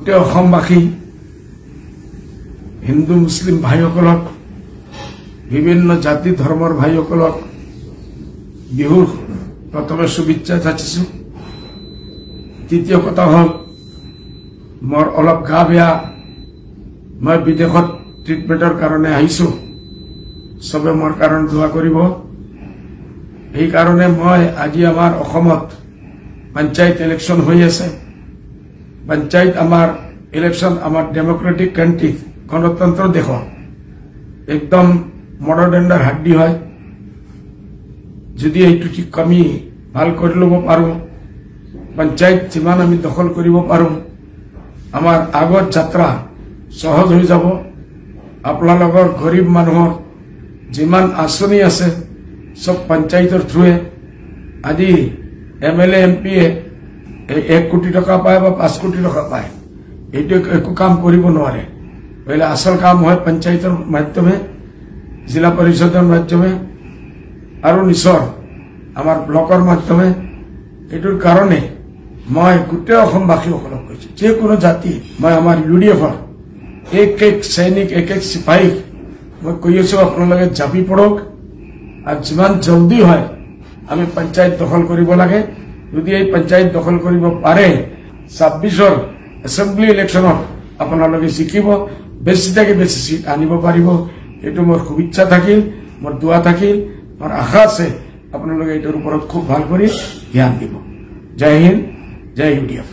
অসমবাসী হিন্দু মুসলিম ভাইসকলক বিভিন্ন জাতি ধর্মর ভাইসকলক বিহুর প্রথমে শুভেচ্ছা যাচিছো। তৃতীয় কথা হল মোর অলপ গা বেয়া, মই বিদেশত ট্রিটমেন্টর কারণে আহিছো, সবে মোর কারণ দোয়া করিব। এই কারণে মই আজি আমার অসমত পঞ্চায়েত ইলেকশন হয়ে আছে। পঞ্চায়েত আমার ইলেকশন আমার ডেমোক্রেটিক কান্ট্রি গণতন্ত্র দেশ একদম মডারেন্ডার হাড্ডি হয়। যদি এইটু ঠিক আমি ভাল করে লব পারো, পঞ্চায়েত যিমান আমি দখল করিব পারো, আমার আগর যাত্রা সহজ হয়ে যাব। আপনার গরিব মানুহর যিমান আঁচনি আছে সব পঞ্চায়েতের থ্রুয়ে আজি MLA MP 1 কোটি টাকা পায় বা 5 কোটি টাকা পায়, এইটো একো কাম কৰিব নোৱাৰে। পहिले আসল কাম হয় পঞ্চায়েতের মাধ্যমে, জিলা পরিষদের মাধ্যমে আর নিচর আমার ব্লকের মাধ্যমে। এইটোর কারণে মই গোটেই অসমবাসীসকলক কৈছো, যে কোনো জাতি মই আমার UDFৰ এক সৈনিক এক সিপাহী মই কৈ আছো, আপোনালোকে জাপি পড়ক আর যিমান জলদি হয় আমি পঞ্চায়েত দখল কৰিব লাগে। যদি এই পঞ্চায়েত দখল কৰিব পাৰে 26ৰ এসেম্বলি ইলেকশনত আপোনালোকে জিকিব, বেশি থেকে বেশি সিট আনিব পাৰিব। এইটো মোৰ শুভেচ্ছা থাকিল, মোৰ দোয়া থাকিল, মোৰ আশা আছে আপোনালোকে এইটোৰ ওপৰত খুব ভাল কৰি ধ্যান দিব। জয় হিন্দ, জয় UDF।